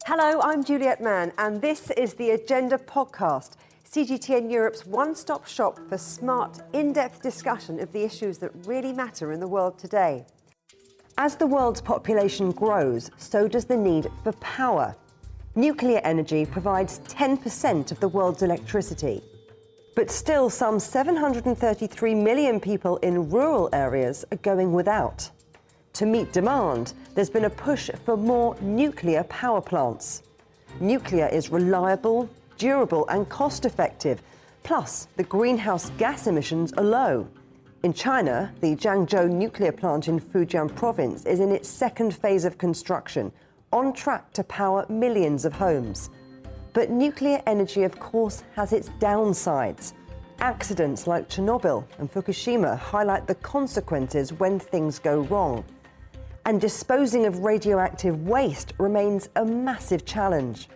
Hello, I'm Juliet Mann, and this is the Agenda podcast, CGTN Europe's one-stop shop for smart, in-depth discussion of the issues that really matter in the world today. As the world's population grows, so does the need for power. Nuclear energy provides 10% of the world's electricity. But still, some 733 million people in rural areas are going without. To meet demand, there's been a push for more nuclear power plants. Nuclear is reliable, durable and cost-effective. Plus, the greenhouse gas emissions are low. In China, the Zhang nuclear plant in Fujian province is in its second phase of construction, on track to power millions of homes. But nuclear energy, of course, has its downsides. Accidents like Chernobyl and Fukushima highlight the consequences when things go wrong. And disposing of radioactive waste remains a massive challenge.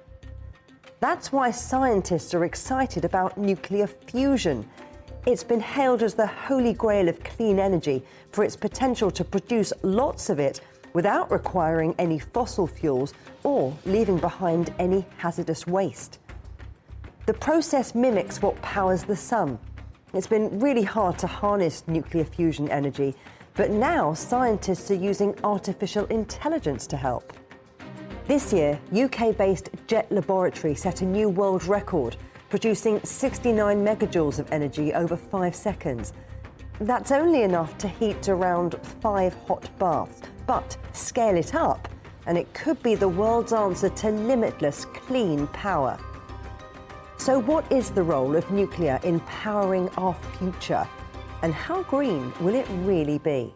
That's why scientists are excited about nuclear fusion. It's been hailed as the holy grail of clean energy for its potential to produce lots of it without requiring any fossil fuels or leaving behind any hazardous waste. The process mimics what powers the sun. It's been really hard to harness nuclear fusion energy, but now scientists are using artificial intelligence to help. This year, UK-based Jet Laboratory set a new world record, producing 69 megajoules of energy over 5 seconds. That's only enough to heat around 5 hot baths, but scale it up, and it could be the world's answer to limitless clean power. So what is the role of nuclear in powering our future? And how green will it really be?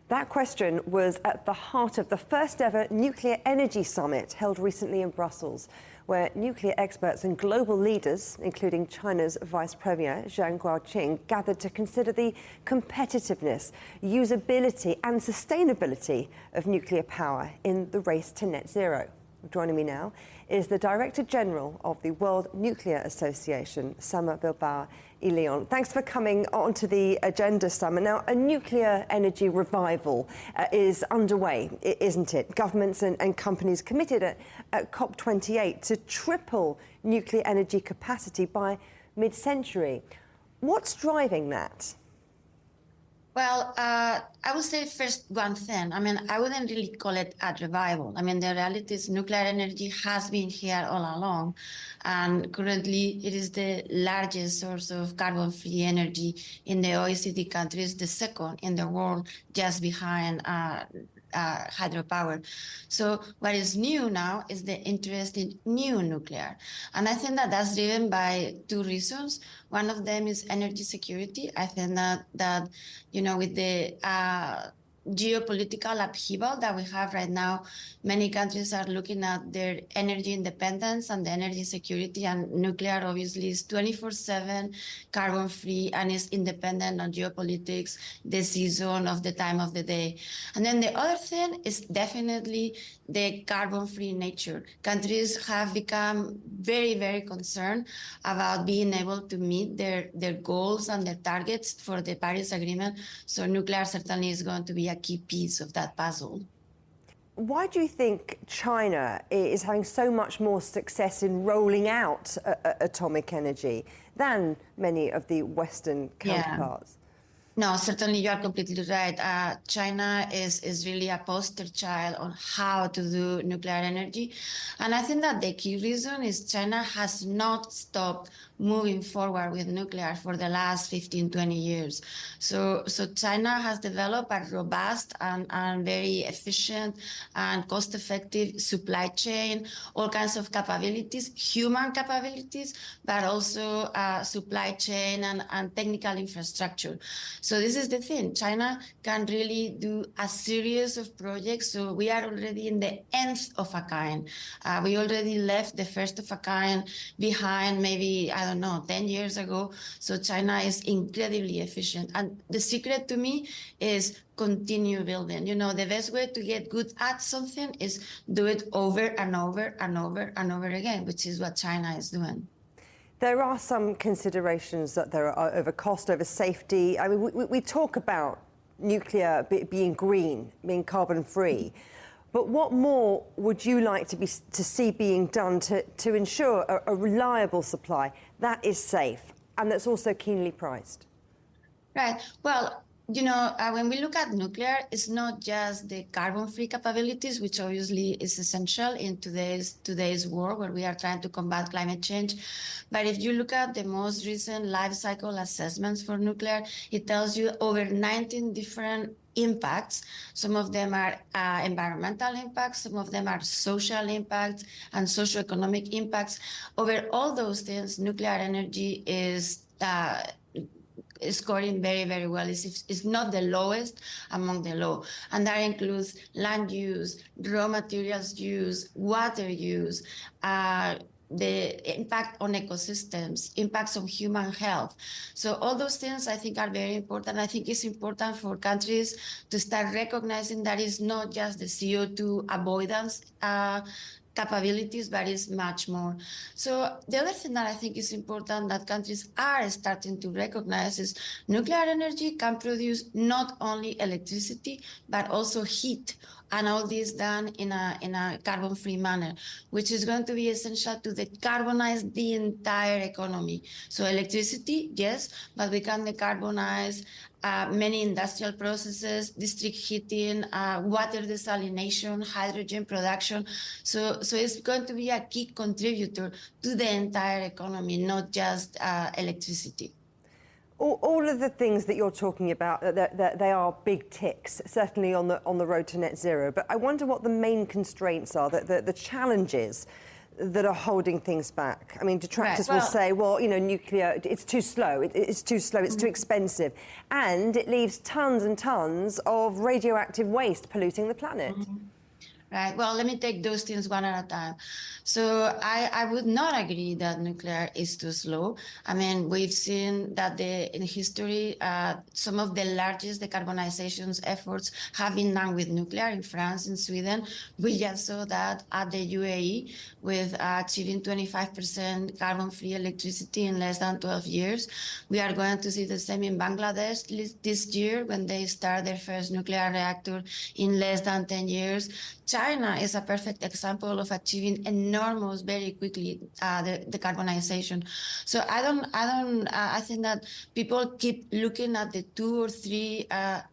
That question was at the heart of the first ever Nuclear Energy Summit held recently in Brussels, where nuclear experts and global leaders, including China's Vice Premier Zhang Guoqing, gathered to consider the competitiveness, usability and sustainability of nuclear power in the race to net zero. Joining me now is the Director General of the World Nuclear Association, Sama Bilbao y León. Thanks for coming onto the Agenda Summit. Now, a nuclear energy revival is underway, isn't it? Governments and companies committed at COP28 to triple nuclear energy capacity by mid-century. What's driving that? Well, I would say first one thing. I wouldn't really call it a revival. The reality is nuclear energy has been here all along, and currently it is the largest source of carbon-free energy in the OECD countries, the second in the world, just behind hydropower. So what is new now is the interest in new nuclear. And I think that that's driven by two reasons. One of them is energy security. I think that with the geopolitical upheaval that we have right now, many countries are looking at their energy independence and the energy security, and nuclear obviously is 24/7 carbon-free and is independent on geopolitics, the season of the time of the day. And then the other thing is definitely the carbon-free nature. Countries have become very, very concerned about being able to meet their goals and their targets for the Paris Agreement. So nuclear certainly is going to be a key piece of that puzzle. Why do you think China is having so much more success in rolling out atomic energy than many of the Western counterparts? No, certainly you are completely right. China is really a poster child on how to do nuclear energy. And I think that the key reason is China has not stopped moving forward with nuclear for the last 15, 20 years. So China has developed a robust and very efficient and cost-effective supply chain, all kinds of capabilities, human capabilities, but also supply chain and technical infrastructure. So this is the thing. China can really do a series of projects. So we are already in the nth of a kind. We already left the first of a kind behind maybe, 10 years ago. So China is incredibly efficient. And the secret to me is continue building. The best way to get good at something is do it over and over and over and over again, which is what China is doing. There are some considerations that there are over cost, over safety. I mean, we talk about nuclear being green, being carbon-free. But what more would you like to see being done to ensure a reliable supply that is safe and that's also keenly priced? Right. Well, when we look at nuclear, it's not just the carbon-free capabilities, which obviously is essential in today's world where we are trying to combat climate change. But if you look at the most recent life cycle assessments for nuclear, it tells you over 19 different impacts. Some of them are environmental impacts, some of them are social impacts and socioeconomic impacts. Over all those things, nuclear energy is scoring very, very well. It's not the lowest among the low. And that includes land use, raw materials use, water use, the impact on ecosystems, impacts on human health. So all those things I think are very important. I think it's important for countries to start recognizing that it's not just the CO2 avoidance capabilities, but it's much more. So the other thing that I think is important that countries are starting to recognize is nuclear energy can produce not only electricity, but also heat, and all this done in a carbon-free manner, which is going to be essential to decarbonize the entire economy. So electricity, yes, but we can decarbonize many industrial processes, district heating, water desalination, hydrogen production. So it's going to be a key contributor to the entire economy, not just electricity. All of the things that you're talking about, they are big ticks, certainly on the road to net zero. But I wonder what the main constraints are, the challenges that are holding things back. I mean, detractors will say, well, nuclear, it's too slow, it's too slow, it's too expensive. And it leaves tons and tons of radioactive waste polluting the planet. Right. Well, let me take those things one at a time. So I would not agree that nuclear is too slow. I mean, we've seen that in history, some of the largest decarbonization efforts have been done with nuclear in France and Sweden. We just saw that at the UAE with achieving 25% carbon-free electricity in less than 12 years. We are going to see the same in Bangladesh this year when they start their first nuclear reactor in less than 10 years. China is a perfect example of achieving enormous, very quickly, the decarbonization. So I think that people keep looking at the 2 or 3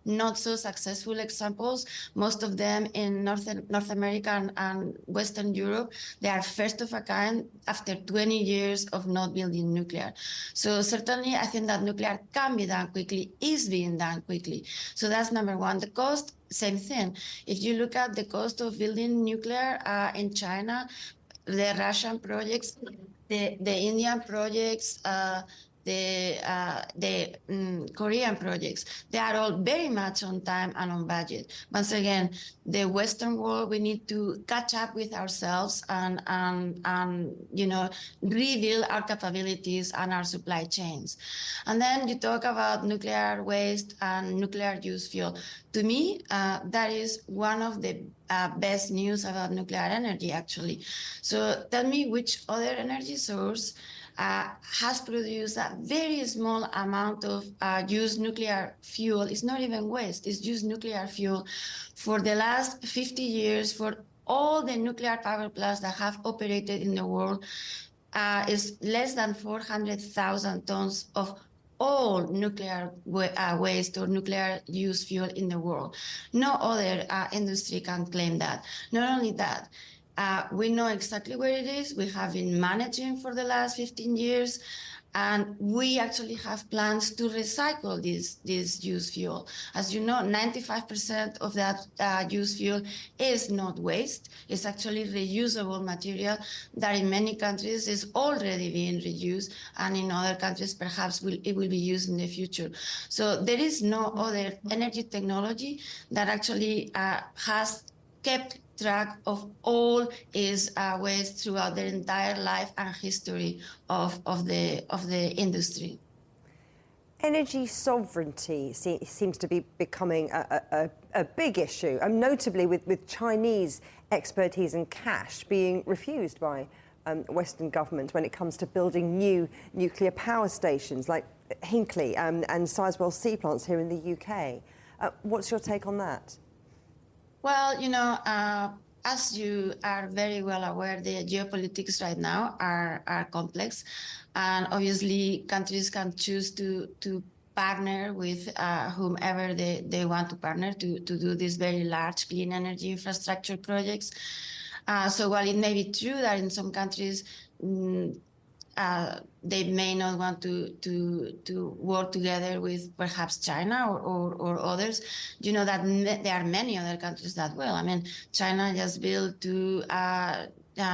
not so successful examples, most of them in North America and Western Europe. They are first of a kind after 20 years of not building nuclear. So certainly I think that nuclear can be done quickly, is being done quickly. So that's number one. The cost, same thing. If you look at the cost of building nuclear in China, the Russian projects, the Indian projects, the Korean projects, they are all very much on time and on budget. Once again, the Western world, we need to catch up with ourselves and rebuild our capabilities and our supply chains. And then you talk about nuclear waste and nuclear used fuel. To me, that is one of the best news about nuclear energy, actually. So tell me which other energy source has produced a very small amount of used nuclear fuel. It's not even waste, it's used nuclear fuel. For the last 50 years, for all the nuclear power plants that have operated in the world, is less than 400,000 tons of all nuclear waste or nuclear used fuel in the world. No other industry can claim that. Not only that, we know exactly where it is. We have been managing for the last 15 years, and we actually have plans to recycle this used fuel. As you know, 95% of that used fuel is not waste. It's actually reusable material that in many countries is already being reused, and in other countries perhaps it will be used in the future. So there is no other energy technology that actually has kept track of all its waste throughout the entire life and history of the industry. Energy sovereignty seems to be becoming a big issue, and notably with Chinese expertise and cash being refused by Western governments when it comes to building new nuclear power stations like Hinkley and Sizewell C plants here in the UK. What's your take on that? Well, as you are very well aware, the geopolitics right now are complex, and obviously countries can choose to partner with whomever they want to partner to do these very large clean energy infrastructure projects. So while it may be true that in some countries mm, they may not want to work together with perhaps China or others. You know that there are many other countries that will. I mean, China just built two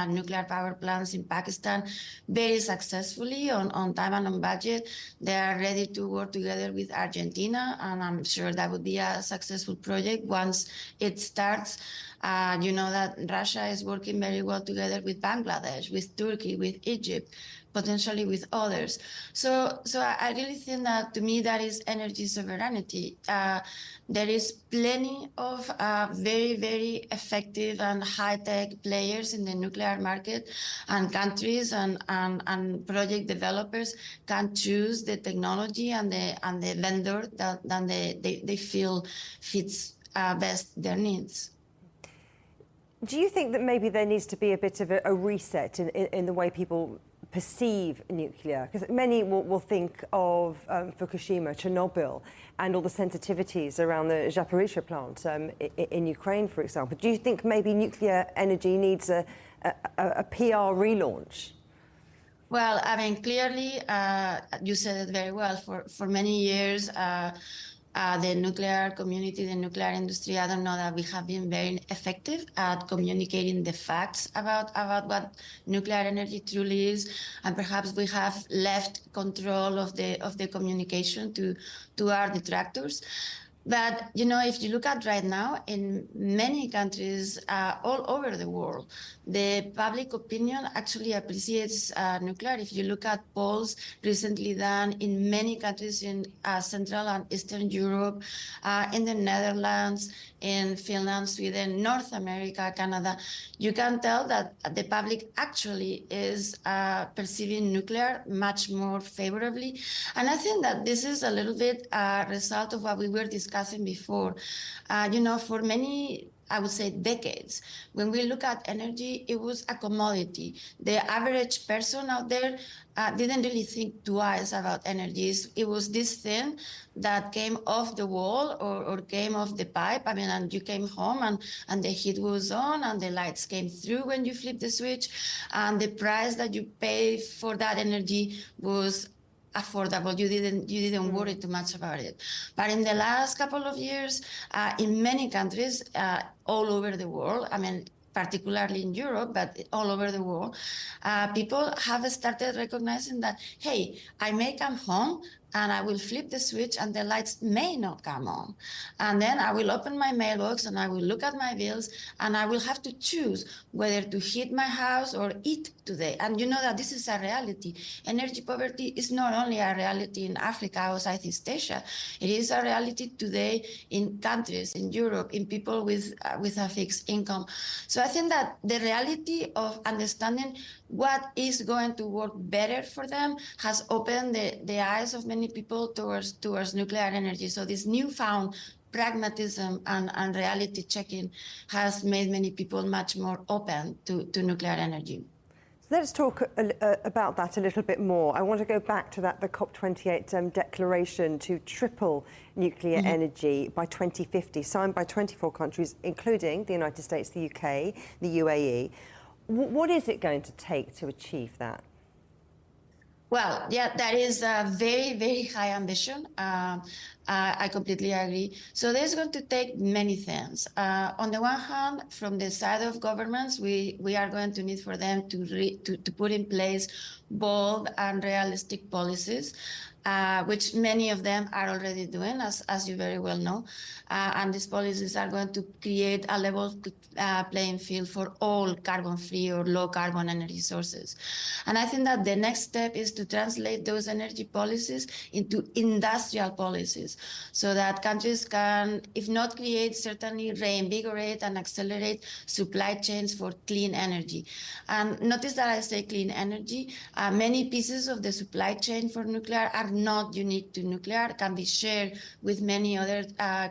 nuclear power plants in Pakistan very successfully on time and on budget. They are ready to work together with Argentina, and I'm sure that would be a successful project once it starts. You know that Russia is working very well together with Bangladesh, with Turkey, with Egypt, potentially with others. So I really think that, to me, that is energy sovereignty. There is plenty of very, very effective and high-tech players in the nuclear market, and countries and project developers can choose the technology and the vendor that they feel fits best their needs. Do you think that maybe there needs to be a bit of a reset in the way people perceive nuclear? Because many will think of Fukushima, Chernobyl, and all the sensitivities around the Zaporizhzhia plant in Ukraine, for example. Do you think maybe nuclear energy needs a PR relaunch? Well, I mean, clearly, you said it very well. For many years, the nuclear community, the nuclear industry, I don't know that we have been very effective at communicating the facts about what nuclear energy truly is, and perhaps we have left control of the communication to our detractors. But, if you look at right now, in many countries all over the world, the public opinion actually appreciates nuclear. If you look at polls recently done in many countries in Central and Eastern Europe, in the Netherlands, in Finland, Sweden, North America, Canada, you can tell that the public actually is perceiving nuclear much more favorably. And I think that this is a little bit a result of what we were discussing before. For many, I would say, decades, when we look at energy, it was a commodity. The average person out there didn't really think twice about energy. It was this thing that came off the wall or came off the pipe. I mean, and you came home and the heat was on and the lights came through when you flipped the switch, and the price that you pay for that energy was affordable. You didn't worry too much about it. But in the last couple of years, in many countries all over the world, I mean, particularly in Europe, but all over the world, people have started recognizing that, hey, I may come home and I will flip the switch and the lights may not come on. And then I will open my mailbox and I will look at my bills and I will have to choose whether to heat my house or eat today. And you know that this is a reality. Energy poverty is not only a reality in Africa or Southeast Asia. It is a reality today in countries, in Europe, in people with a fixed income. So I think that the reality of understanding what is going to work better for them has opened the eyes of many people towards nuclear energy. So this newfound pragmatism and reality checking has made many people much more open to nuclear energy. So let's talk about that a little bit more. I want to go back to the COP28 declaration to triple nuclear energy by 2050, signed by 24 countries, including the United States, the UK, the UAE. What is it going to take to achieve that? Well, yeah, that is a very, very high ambition. I completely agree. So there's going to take many things. On the one hand, from the side of governments, we are going to need for them to put in place bold and realistic policies, which many of them are already doing, as you very well know. And these policies are going to create a level playing field for all carbon-free or low-carbon energy sources. And I think that the next step is to translate those energy policies into industrial policies so that countries can, if not create, certainly reinvigorate and accelerate supply chains for clean energy. And notice that I say clean energy. Many pieces of the supply chain for nuclear are not unique to nuclear, can be shared with many other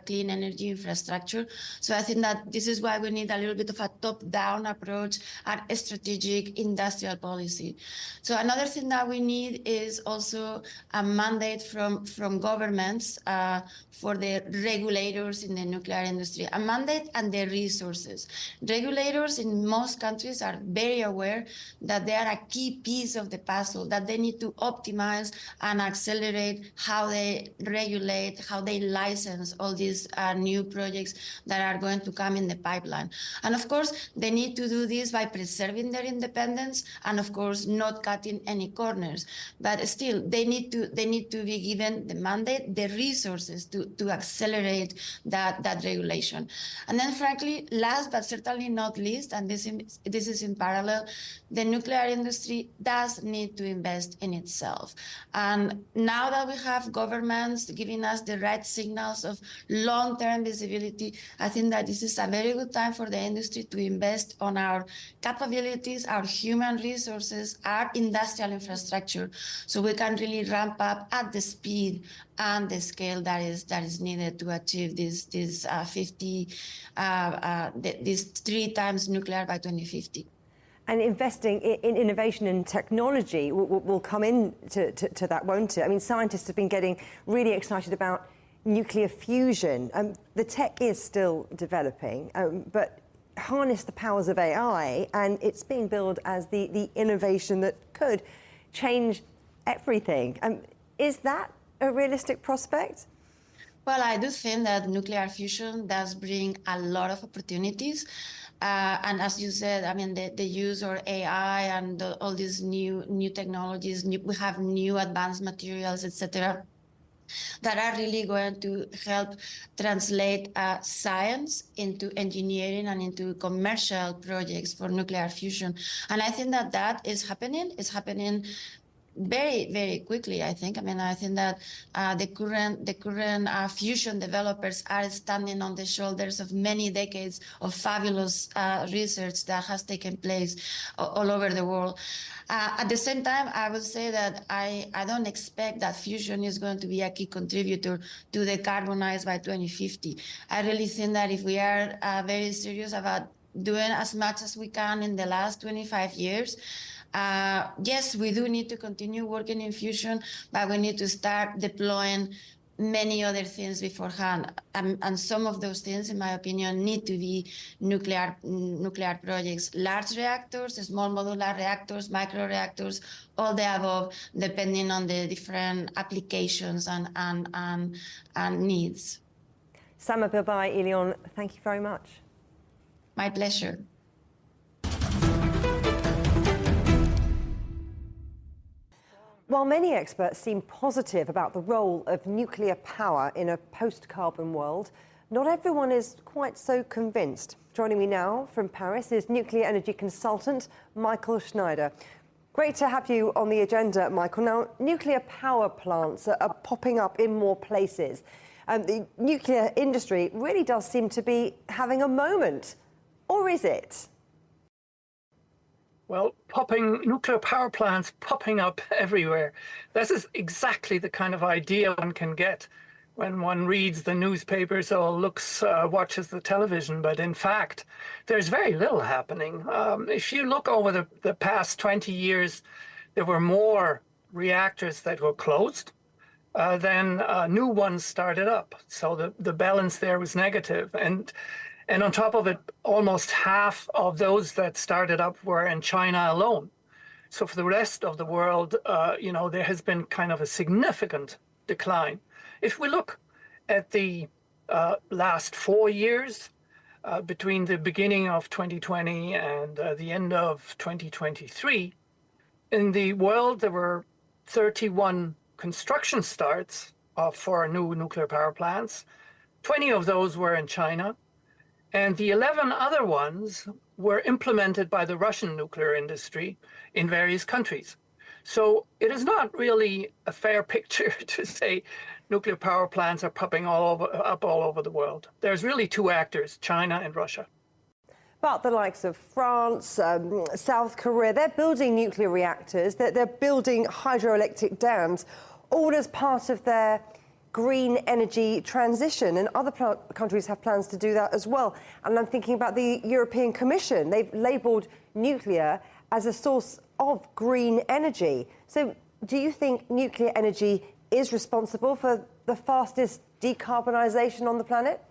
clean energy infrastructure. So I think that this is why we need a little bit of a top-down approach and a strategic industrial policy. So another thing that we need is also a mandate from governments for the regulators in the nuclear industry, a mandate and the resources. Regulators in most countries are very aware that they are a key piece of the puzzle, that they need to optimize and accelerate how they regulate, how they license all these new projects that are going to come in the pipeline. And of course, they need to do this by preserving their independence and of course not cutting any corners. But still, they need to be given the mandate, the resources to accelerate that regulation. And then frankly, last but certainly not least, and this is in parallel, the nuclear industry does need to invest in itself. And now that we have governments giving us the right signals of long-term visibility, I think that this is a very good time for the industry to invest on our capabilities, our human resources, our industrial infrastructure, so we can really ramp up at the speed and the scale that is needed to achieve this 3 times nuclear by 2050. And investing in innovation and technology will come into to that, won't it? I mean, scientists have been getting really excited about nuclear fusion. The tech is still developing, but harness the powers of AI, and it's being billed as the innovation that could change everything. Is that a realistic prospect? Well, I do think that nuclear fusion does bring a lot of opportunities. And as you said, I mean, the use of AI and all these new technologies, we have new advanced materials, etc., that are really going to help translate science into engineering and into commercial projects for nuclear fusion. And I think that is happening. It's happening very, very quickly, I think. I mean, I think that the current fusion developers are standing on the shoulders of many decades of fabulous research that has taken place all over the world. At the same time, I would say that I don't expect that fusion is going to be a key contributor to decarbonize by 2050. I really think that if we are very serious about doing as much as we can in the last 25 years, yes, we do need to continue working in fusion, but we need to start deploying many other things beforehand. And some of those things, in my opinion, need to be nuclear projects, large reactors, small modular reactors, micro reactors, all the above, depending on the different applications and needs. Sama Bilbao y León, thank you very much. My pleasure. While many experts seem positive about the role of nuclear power in a post-carbon world, not everyone is quite so convinced. Joining me now from Paris is nuclear energy consultant Mycle Schneider. Great to have you on the agenda, Mycle. Now, nuclear power plants are popping up in more places. The nuclear industry really does seem to be having a moment. Or is it? Well, nuclear power plants popping up everywhere. This is exactly the kind of idea one can get when one reads the newspapers or watches the television. But in fact, there's very little happening. If you look over the past 20 years, there were more reactors that were closed than new ones started up. So the balance there was negative. And on top of it, almost half of those that started up were in China alone. So for the rest of the world, there has been kind of a significant decline. If we look at the last 4 years, between the beginning of 2020 and the end of 2023, in the world, there were 31 construction starts for new nuclear power plants. 20 of those were in China. And the 11 other ones were implemented by the Russian nuclear industry in various countries. So it is not really a fair picture to say nuclear power plants are popping all over the world. There's really 2 actors, China and Russia. But the likes of France, South Korea, they're building nuclear reactors, they're building hydroelectric dams. all as part of their green energy transition, and other countries have plans to do that as well. And I'm thinking about the European Commission. They've labelled nuclear as a source of green energy. So do you think nuclear energy is responsible for the fastest decarbonisation on the planet?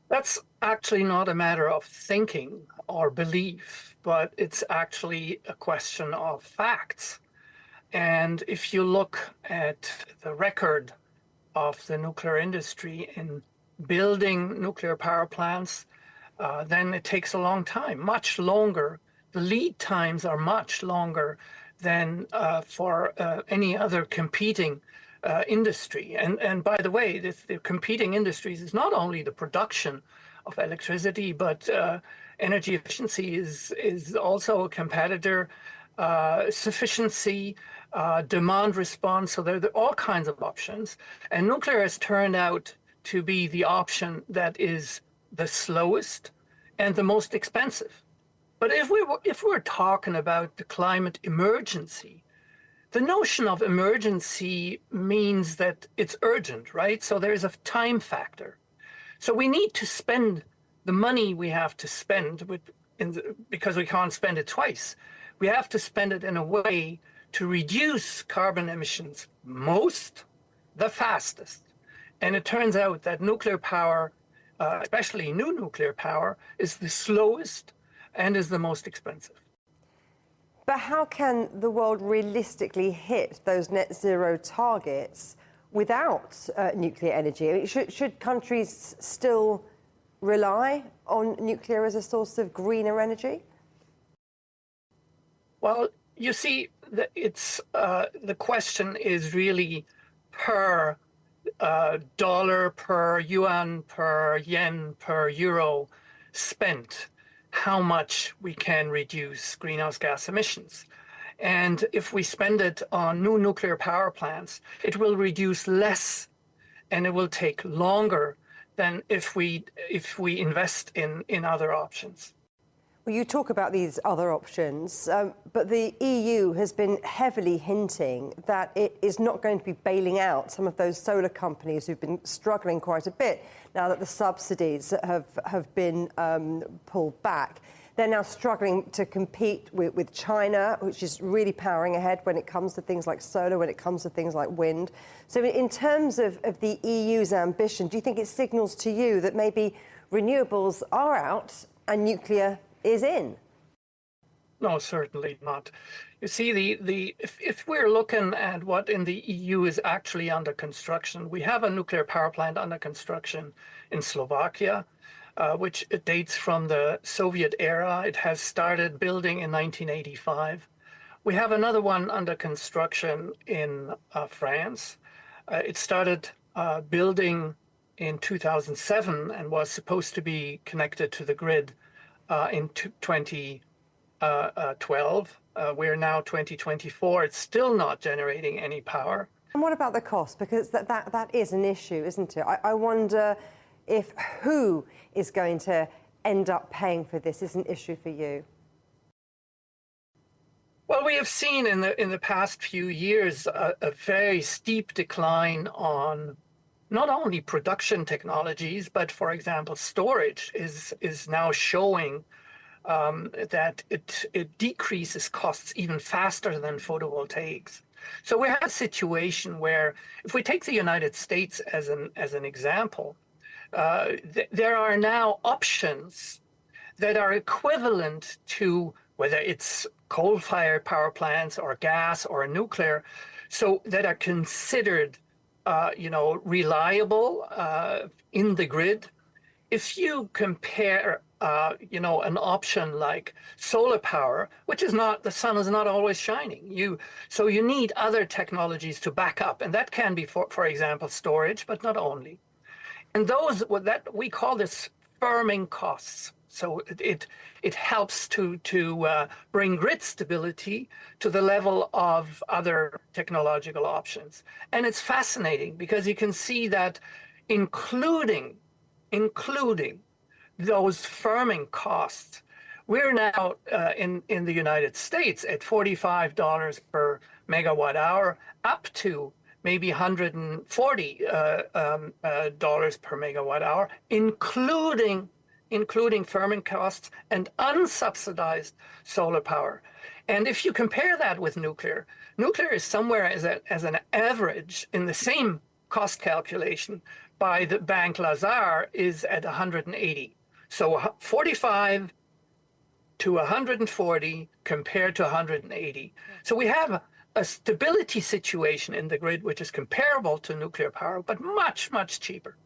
That's actually not a matter of thinking or belief, but it's actually a question of facts. And if you look at the record of the nuclear industry in building nuclear power plants, then it takes a long time, much longer. The lead times are much longer than for any other competing industry. And by the way, the competing industries is not only the production of electricity, but energy efficiency is also a competitor, sufficiency, demand response. So there are all kinds of options. And nuclear has turned out to be the option that is the slowest and the most expensive. But if we're talking about the climate emergency, the notion of emergency means that it's urgent, right? So there's a time factor. So we need to spend the money we have to spend because we can't spend it twice. We have to spend it in a way to reduce carbon emissions the fastest. And it turns out that nuclear power, especially new nuclear power, is the slowest and is the most expensive. But how can the world realistically hit those net zero targets without nuclear energy? I mean, should countries still rely on nuclear as a source of greener energy? Well, you see, the question is really per dollar, per yuan, per yen, per euro spent, how much we can reduce greenhouse gas emissions. And if we spend it on new nuclear power plants, it will reduce less and it will take longer than if we invest in other options. Well, you talk about these other options, but the EU has been heavily hinting that it is not going to be bailing out some of those solar companies who've been struggling quite a bit now that the subsidies have been pulled back. They're now struggling to compete with China, which is really powering ahead when it comes to things like solar, when it comes to things like wind. So in terms of the EU's ambition, do you think it signals to you that maybe renewables are out and nuclear is in? No, certainly not. You see, if we're looking at what in the EU is actually under construction, we have a nuclear power plant under construction in Slovakia, which dates from the Soviet era. It has started building in 1985. We have another one under construction in France. It started building in 2007 and was supposed to be connected to the grid in 2012. We're now 2024. It's still not generating any power. And what about the cost? Because that is an issue, isn't it? I wonder if who is going to end up paying for this is an issue for you. Well, we have seen in the past few years a very steep decline on not only production technologies, but for example, storage is now showing that it decreases costs even faster than photovoltaics. So we have a situation where, if we take the United States as an example, there are now options that are equivalent to whether it's coal-fired power plants or gas or nuclear, so that are considered reliable in the grid. If you compare, an option like solar power, which is not, the sun is not always shining. So you need other technologies to back up, and that can be, for example, storage, but not only. And that we call this firming costs. So it helps to bring grid stability to the level of other technological options. And it's fascinating because you can see that including those firming costs, we're now in the United States at $45 per megawatt hour up to maybe $140 per megawatt hour, including firming costs and unsubsidized solar power. And if you compare that with nuclear is somewhere as an average in the same cost calculation by the Bank Lazare is at 180. So 45 to 140 compared to 180. So we have a stability situation in the grid which is comparable to nuclear power, but much, much cheaper.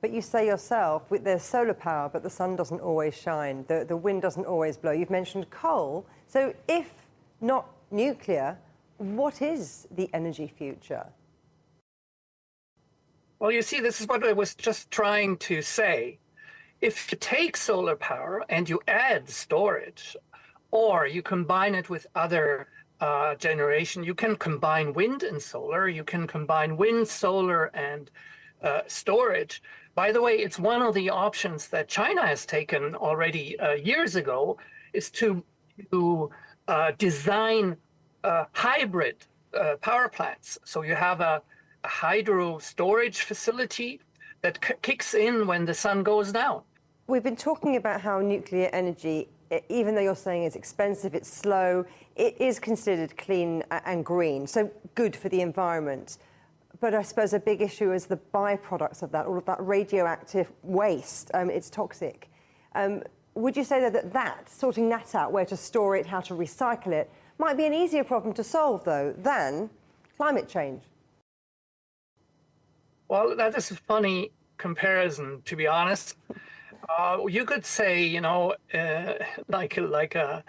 But you say yourself, there's solar power, but the sun doesn't always shine. The wind doesn't always blow. You've mentioned coal. So if not nuclear, what is the energy future? Well, you see, this is what I was just trying to say. If you take solar power and you add storage, or you combine it with other generation, you can combine wind and solar, you can combine wind, solar, and storage. By the way, it's one of the options that China has taken already years ago, is to design hybrid power plants. So you have a hydro storage facility that kicks in when the sun goes down. We've been talking about how nuclear energy, even though you're saying it's expensive, it's slow, it is considered clean and green, so good for the environment. But I suppose a big issue is the byproducts of that, all of that radioactive waste. It's toxic. Would you say that sorting that out, where to store it, how to recycle it, might be an easier problem to solve, though, than climate change? Well, that is a funny comparison, to be honest. You could say, like a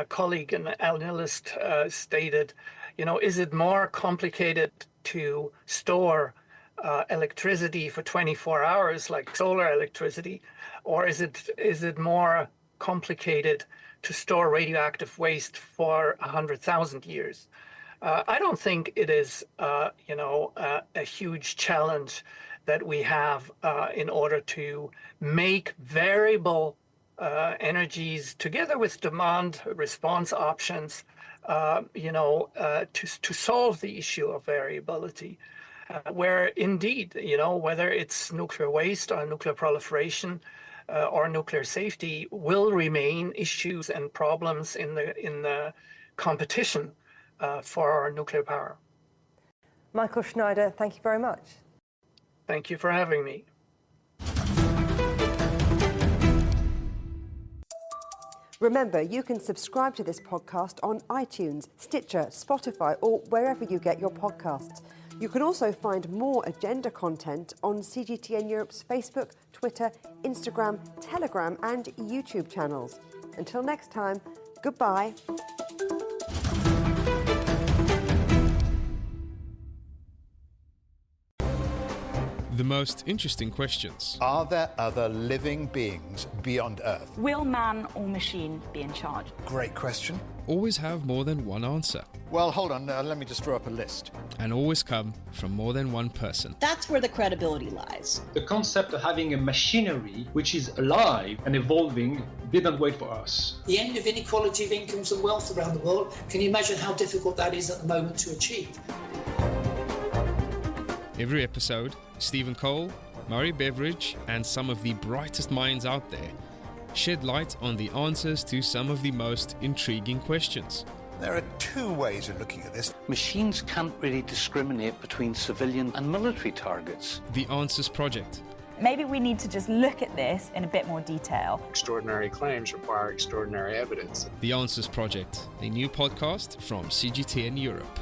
colleague, an analyst stated, is it more complicated to store electricity for 24 hours, like solar electricity, or is it more complicated to store radioactive waste for 100,000 years? I don't think it is, a huge challenge that we have in order to make variable energies together with demand response options, to solve the issue of variability, where indeed, whether it's nuclear waste or nuclear proliferation or nuclear safety will remain issues and problems in the competition for nuclear power. Mycle Schneider, thank you very much. Thank you for having me. Remember, you can subscribe to this podcast on iTunes, Stitcher, Spotify, or wherever you get your podcasts. You can also find more agenda content on CGTN Europe's Facebook, Twitter, Instagram, Telegram, and YouTube channels. Until next time, goodbye. The most interesting questions. Are there other living beings beyond Earth? Will man or machine be in charge? Great question. Always have more than one answer. Well, hold on, let me just draw up a list. And always come from more than one person. That's where the credibility lies. The concept of having a machinery which is alive and evolving didn't wait for us. The end of inequality of incomes and wealth around the world, can you imagine how difficult that is at the moment to achieve? Every episode, Stephen Cole, Murray Beveridge, and some of the brightest minds out there shed light on the answers to some of the most intriguing questions. There are two ways of looking at this. Machines can't really discriminate between civilian and military targets. The Answers Project. Maybe we need to just look at this in a bit more detail. Extraordinary claims require extraordinary evidence. The Answers Project, a new podcast from CGTN Europe.